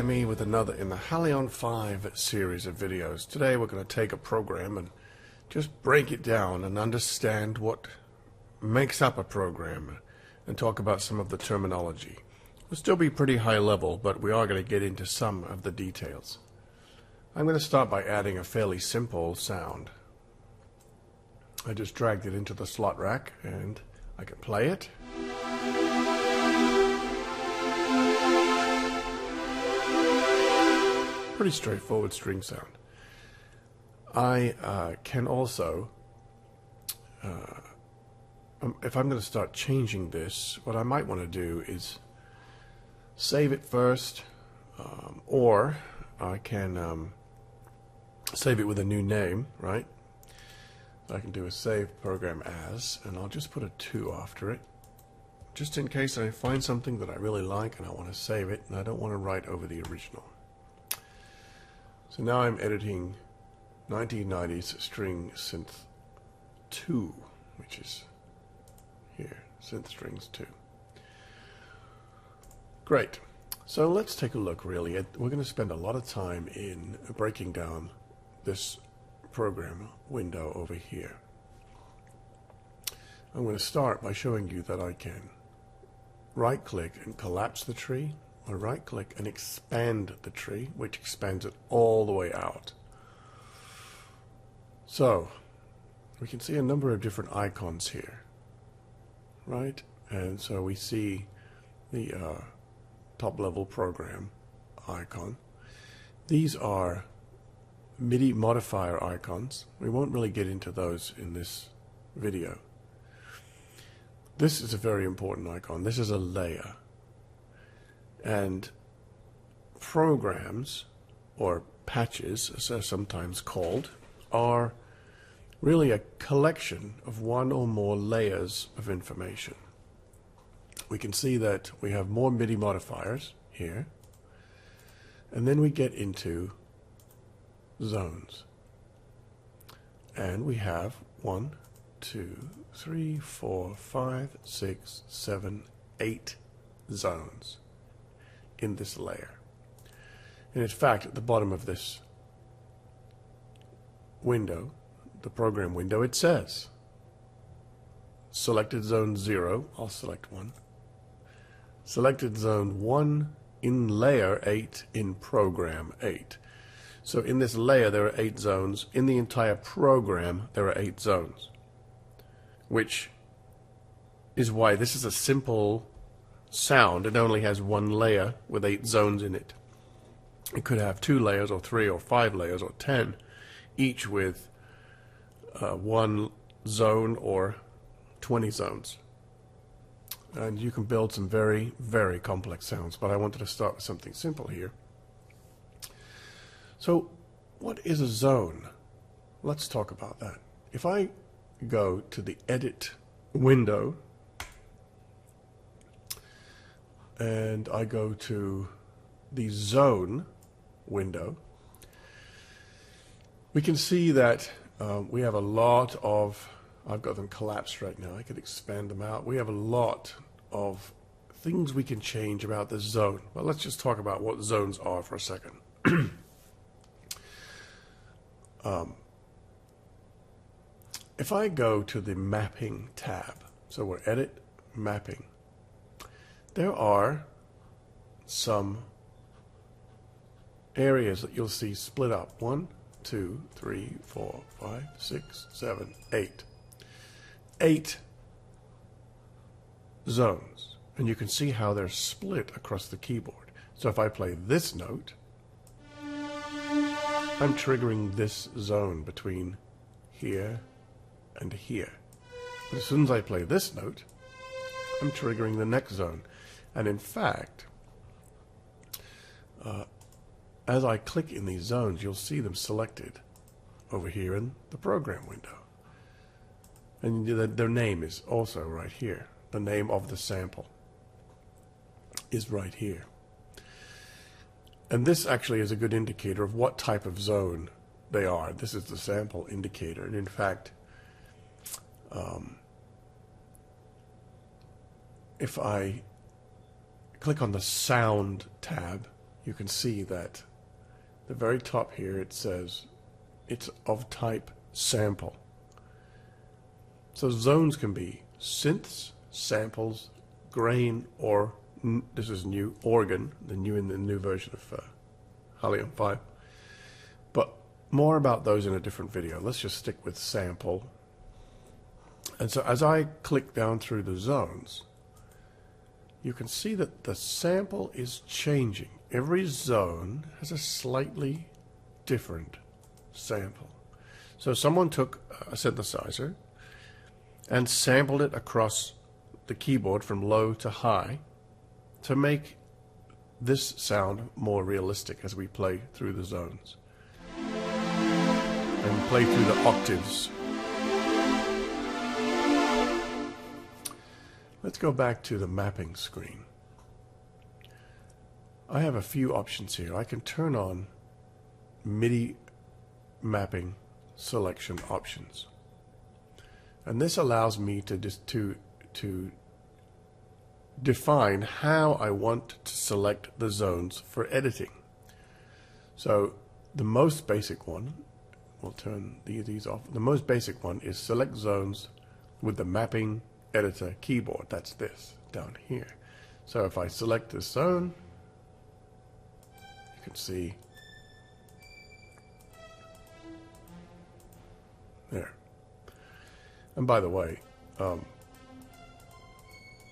to me with another in the Halion5 series of videos. Today we're going to take a program and just break it down and understand what makes up a program and talk about some of the terminology. We'll still be pretty high level, but we are going to get into some of the details. I'm going to start by adding a fairly simple sound. I just dragged it into the slot rack and I can play it. Pretty straightforward string sound. I can also, if I'm going to start changing this, what I might want to do is save it first, or I can save it with a new name, right? So I can do a save program as, and I'll just put a 2 after it, just in case I find something that I really like and I want to save it, and I don't want to write over the original. So now I'm editing 1990s string synth 2, which is here, synth strings 2. Great. So let's take a look really. We're going to spend a lot of time in breaking down this program window over here. I'm going to start by showing you that I can right click and collapse the tree, or right click and expand the tree, which expands it all the way out. So we can see a number of different icons here, right? And so we see the top level program icon. These are MIDI modifier icons. We won't really get into those in this video. This is a very important icon. This is a layer. And programs, or patches as they're sometimes called, are really a collection of one or more layers of information. We can see that we have more MIDI modifiers here, and then we get into zones. And we have 1, 2, 3, 4, 5, 6, 7, 8 zones in this layer. And in fact, at the bottom of this window, the program window, it says selected zone 0, I'll select 1. Selected zone 1 in layer 8 in program 8. So in this layer there are 8 zones. In the entire program there are 8 zones, which is why this is a simple sound. It only has 1 layer with 8 zones in it. It could have 2 layers or 3 or 5 layers or 10, each with 1 zone or 20 zones. And you can build some very, very complex sounds, but I wanted to start with something simple here. So what is a zone? Let's talk about that. If I go to the edit window and I go to the zone window, we can see that we have a lot of, I've got them collapsed right now, I could expand them out. We have a lot of things we can change about this zone. But let's just talk about what zones are for a second. If I go to the mapping tab, so we're edit mapping, there are some areas that you'll see split up. 1, 2, 3, 4, 5, 6, 7, 8. 8 zones. And you can see how they're split across the keyboard. So if I play this note, I'm triggering this zone between here and here. But as soon as I play this note, I'm triggering the next zone. And in fact, as I click in these zones, you'll see them selected over here in the program window. And their name is also right here. The name of the sample is right here. And this actually is a good indicator of what type of zone they are. This is the sample indicator. And in fact, if I click on the Sound tab you can see that the very top here it says it's of type sample. So zones can be synths, samples, grain, or this is new, organ, the new version of Halion5. But more about those in a different video. Let's just stick with sample. And so as I click down through the zones, you can see that the sample is changing. Every zone has a slightly different sample. So someone took a synthesizer and sampled it across the keyboard from low to high to make this sound more realistic as we play through the zones and play through the octaves. Let's go back to the mapping screen. I have a few options here. I can turn on MIDI mapping selection options. And this allows me to define how I want to select the zones for editing. So the most basic one, we'll turn these off. The most basic one is select zones with the mapping editor keyboard. That's this down here. So if I select this zone, you can see there. And by the way,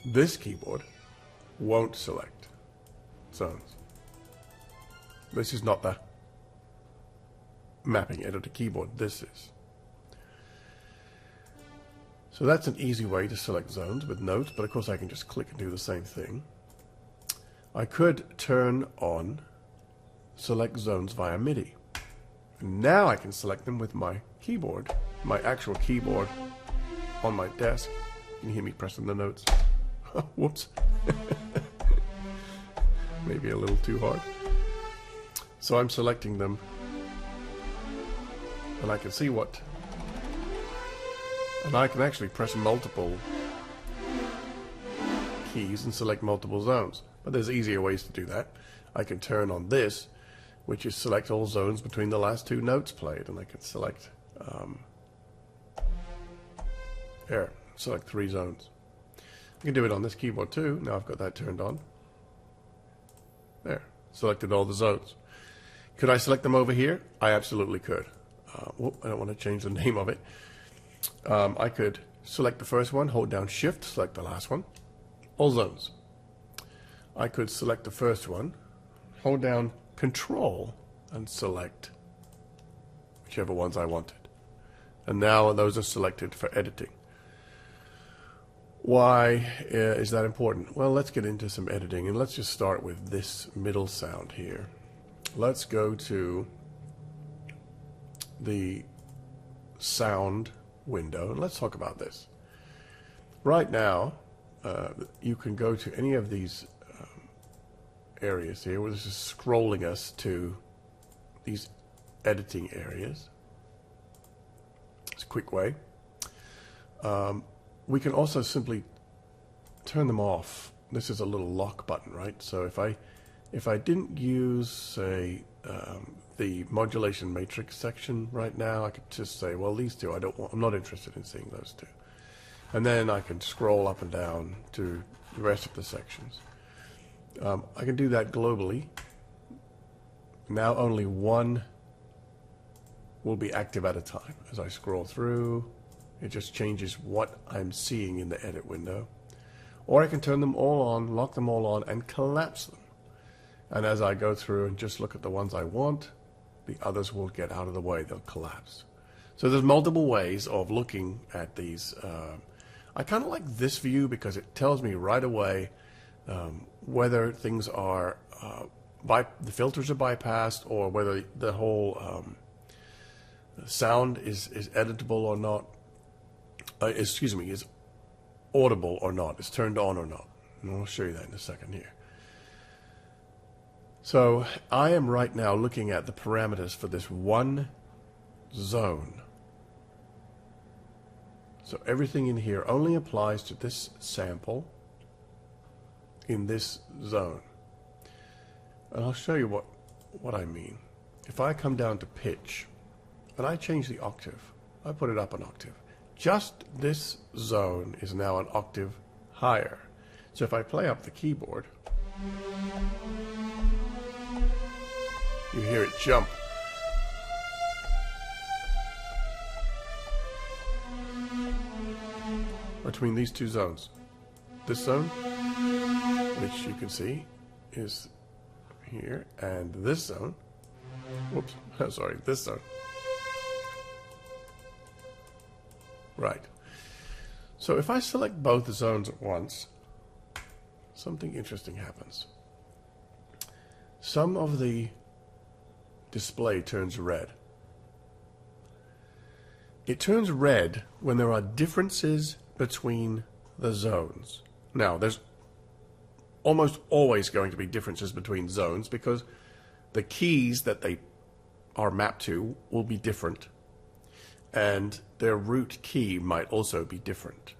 this keyboard won't select zones. This is not the mapping editor keyboard. This is. So that's an easy way to select zones with notes, but of course I can just click and do the same thing. I could turn on select zones via MIDI. And now I can select them with my keyboard, my actual keyboard on my desk. You can hear me pressing the notes. Whoops. Maybe a little too hard. So I'm selecting them, and I can see what, and I can actually press multiple keys and select multiple zones. But there's easier ways to do that. I can turn on this, which is select all zones between the last two notes played, and I can select select 3 zones. I can do it on this keyboard too. Now I've got that turned on. There, selected all the zones. Could I select them over here? I absolutely could. I don't want to change the name of it. I could select the first one, hold down Shift, select the last one. All zones. I could select the first one, hold down Control, and select whichever ones I wanted. And now those are selected for editing. Why is that important? Well, let's get into some editing, and let's just start with this middle sound here. Let's go to the sound window, and let's talk about this. Right now, you can go to any of these areas here, where this is scrolling us to these editing areas. It's a quick way. We can also simply turn them off. This is a little lock button, right? So if I didn't use, say, the modulation matrix section right now, I could just say, well, these two I'm not interested in seeing those two. And then I can scroll up and down to the rest of the sections. I can do that globally. Now only one will be active at a time. As I scroll through, it just changes what I'm seeing in the edit window. Or I can turn them all on, lock them all on, and collapse them. And as I go through and just look at the ones I want, the others will get out of the way, they'll collapse. So there's multiple ways of looking at these. I kind of like this view because it tells me right away whether things are, the filters are bypassed, or whether the whole sound is editable or not. Is audible or not, is turned on or not. And I'll show you that in a second here. So I am right now looking at the parameters for this one zone. So everything in here only applies to this sample in this zone. And I'll show you what I mean. If I come down to pitch, and I change the octave, I put it up an octave, just this zone is now an octave higher. So if I play up the keyboard, you hear it jump. Between these two zones. This zone, which you can see is here, and this zone, whoops, sorry, this zone. Right. So if I select both the zones at once, something interesting happens. Some of the display turns red. It turns red when there are differences between the zones. Now, there's almost always going to be differences between zones because the keys that they are mapped to will be different, and their root key might also be different.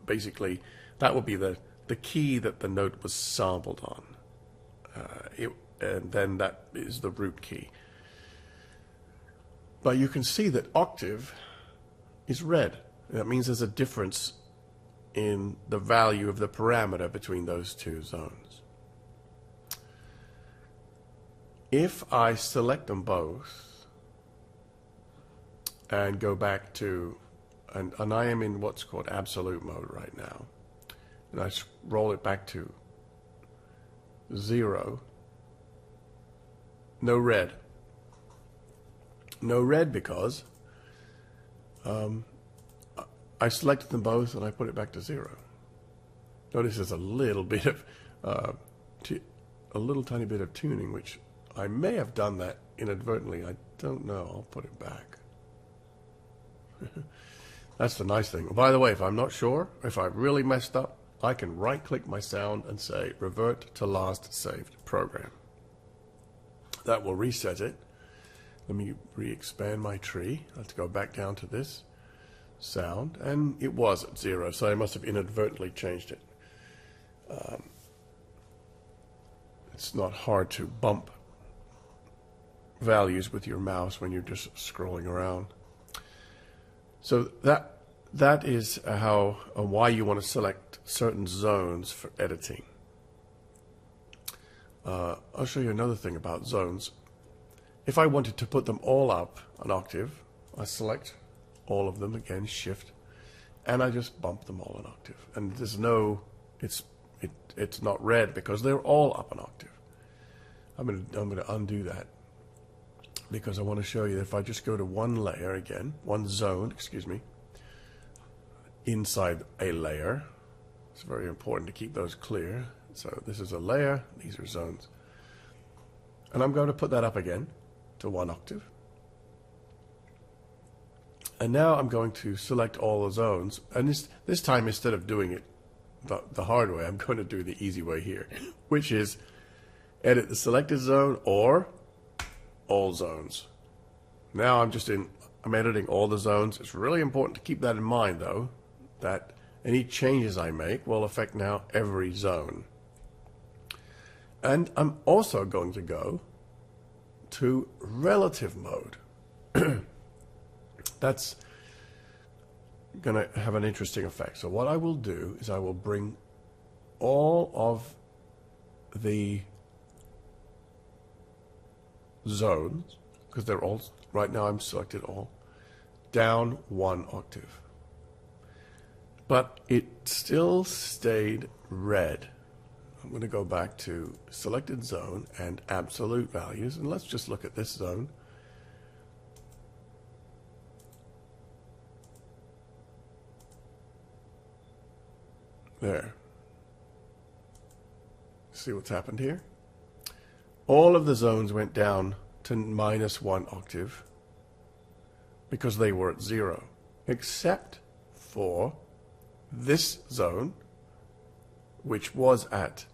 Basically, that will be the key that the note was sampled on, and then that is the root key. But you can see that octave is red. That means there's a difference in the value of the parameter between those two zones. If I select them both and go back to, and I am in what's called absolute mode right now, and I roll it back to 0, no red. No red because I selected them both and I put it back to 0. Notice there's a little bit of a little tiny bit of tuning, which I may have done that inadvertently. I don't know. I'll put it back. That's the nice thing. By the way, if I'm not sure, if I really messed up, I can right-click my sound and say revert to last saved program. That will reset it. Let me re-expand my tree. Let's go back down to this sound, and it was at 0, so I must have inadvertently changed it. It's not hard to bump values with your mouse when you're just scrolling around. So that is how why you want to select certain zones for editing. I'll show you another thing about zones. If I wanted to put them all up an octave, I select all of them again, shift, and I just bump them all an octave. And there's no, it's not red because they're all up an octave. I'm gonna undo that because I want to show you that if I just go to one layer again, one zone, excuse me, inside a layer, it's very important to keep those clear. So this is a layer, these are zones. And I'm going to put that up again to 1 octave. And now I'm going to select all the zones. And this time, instead of doing it the hard way, I'm going to do the easy way here, which is edit the selected zone or all zones. Now I'm editing all the zones. It's really important to keep that in mind, though, that any changes I make will affect now every zone. And I'm also going to go to relative mode. That's going to have an interesting effect. So what I will do is I will bring all of the zones, because they're all, right now I'm selected all, down 1 octave. But it still stayed red. I'm going to go back to selected zone and absolute values, and let's just look at this zone. There. See what's happened here? All of the zones went down to -1 octave because they were at 0, except for this zone, which was at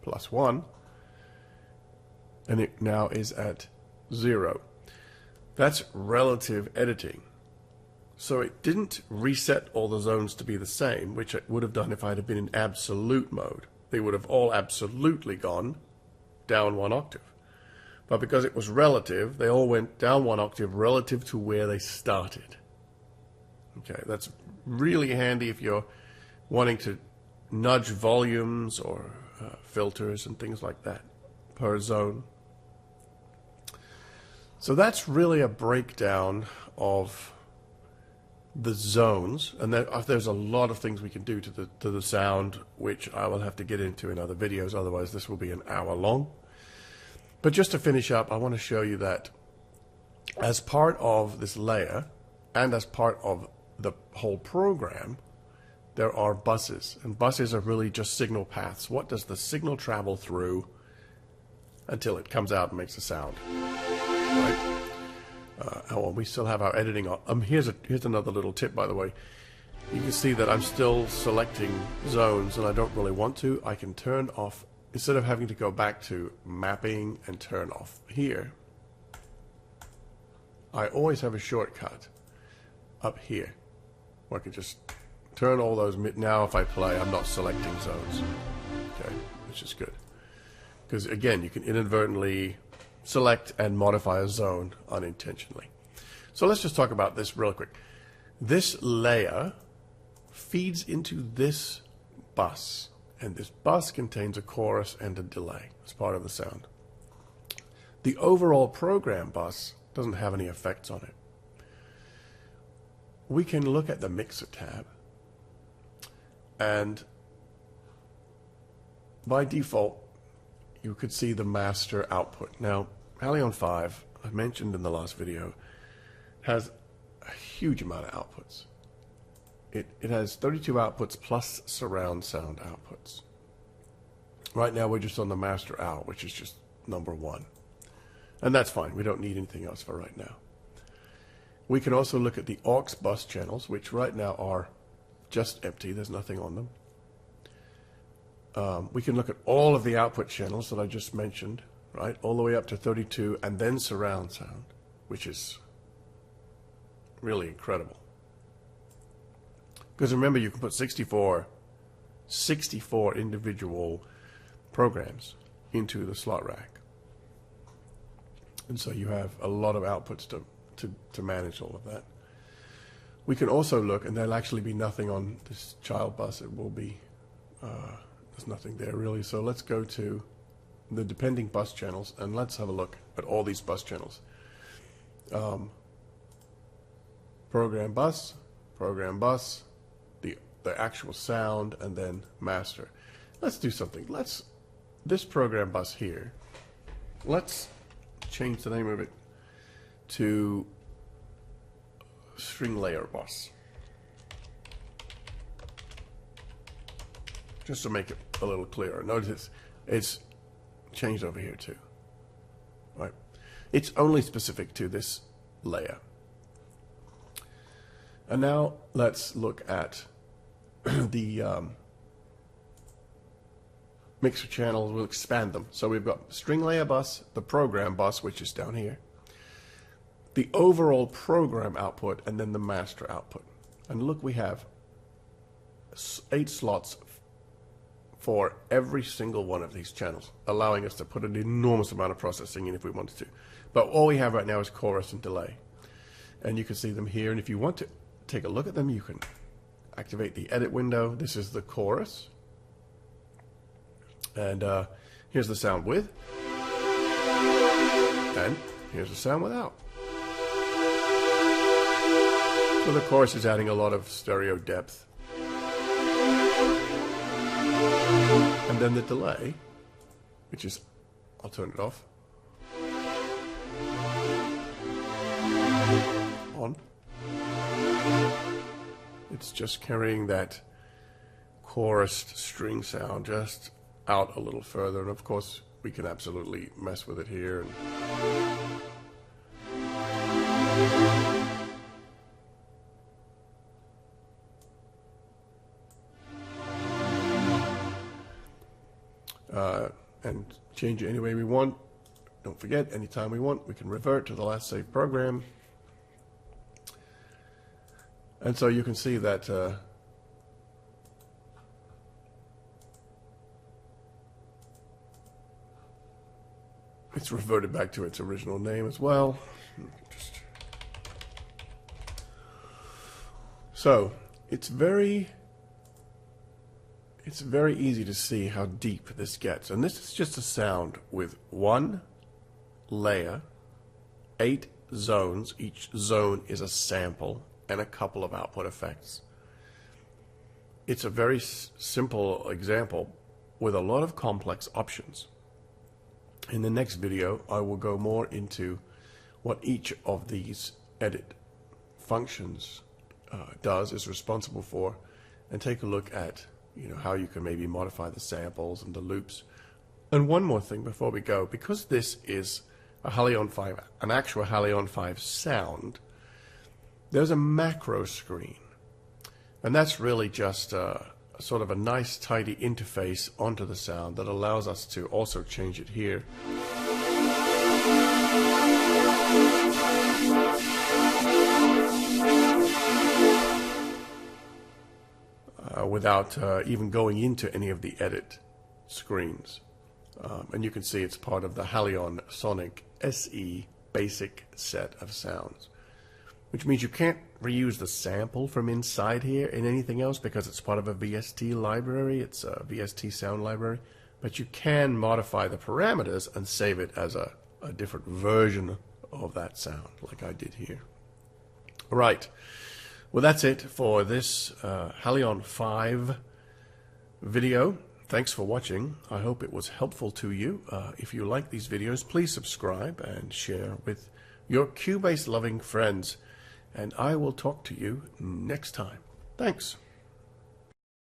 +1, and it now is at 0. That's relative editing. So it didn't reset all the zones to be the same, which it would have done if I'd have been in absolute mode. they would have all absolutely gone down 1 octave. But because it was relative, they all went down 1 octave relative to where they started. Okay, that's really handy if you're wanting to nudge volumes or filters and things like that per zone. So that's really a breakdown of the zones, and there's a lot of things we can do to the sound, which I will have to get into in other videos, otherwise this will be an hour long. But just to finish up, I want to show you that as part of this layer and as part of the whole program, there are buses, and buses are really just signal paths. What does the signal travel through until it comes out and makes a sound? Right? Well, we still have our editing on. Here's another little tip, by the way. You can see that I'm still selecting zones, and I don't really want to. I can turn off, instead of having to go back to mapping and turn off here, I always have a shortcut up here where I can just turn all those. Now if I play, I'm not selecting zones, okay, which is good, because again, you can inadvertently select and modify a zone unintentionally. So let's just talk about this real quick. This layer feeds into this bus, and this bus contains a chorus and a delay as part of the sound. The overall program bus doesn't have any effects on it. We can look at the mixer tab, and by default you could see the master output. Now Halion5, I mentioned in the last video, has a huge amount of outputs. It has 32 outputs plus surround sound outputs. Right now we're just on the master out, which is just number 1. And that's fine, we don't need anything else for right now. We can also look at the aux bus channels, which right now are just empty, there's nothing on them. We can look at all of the output channels that I just mentioned, right, all the way up to 32, and then surround sound, which is really incredible. Because remember, you can put 64 individual programs into the slot rack. And so you have a lot of outputs to manage all of that. We can also look, and there'll actually be nothing on this child bus. It will be, there's nothing there really. So let's go to the depending bus channels, and let's have a look at all these bus channels. Program bus, the actual sound, and then master. Let's do something. This program bus here, let's change the name of it to string layer bus, just to make it a little clearer. Notice it's changed over here too, right? It's only specific to this layer. And now let's look at the mixer channels. We'll expand them. So we've got string layer bus, the program bus, which is down here, the overall program output, and then the master output. And look, we have 8 slots for every single one of these channels, allowing us to put an enormous amount of processing in if we wanted to. But all we have right now is chorus and delay. And you can see them here, and if you want to take a look at them, you can activate the edit window. This is the chorus, and here's the sound with, and here's the sound without. So the chorus is adding a lot of stereo depth. And then the delay, which is, I'll turn it off, on. It's just carrying that chorused string sound just out a little further, and of course we can absolutely mess with it here. And change it any way we want. Don't forget, anytime we want, we can revert to the last saved program. And so you can see that It's reverted back to its original name as well. So it's very easy to see how deep this gets. And this is just a sound with one layer, 8 zones. Each zone is a sample and a couple of output effects. It's a very simple example with a lot of complex options. In the next video, I will go more into what each of these edit functions is responsible for, and take a look at how you can maybe modify the samples and the loops. And one more thing before we go, because this is a Halion5, an actual Halion5 sound, there's a macro screen, and that's really just sort of a nice tidy interface onto the sound that allows us to also change it here. Without even going into any of the edit screens. And you can see it's part of the Halion Sonic SE basic set of sounds, which means you can't reuse the sample from inside here in anything else because it's part of a VST library. It's a VST sound library, but you can modify the parameters and save it as a different version of that sound, like I did here. All right. Well, that's it for this Halion5 video. Thanks for watching. I hope it was helpful to you. If you like these videos, please subscribe and share with your Cubase loving friends. And I will talk to you next time. Thanks.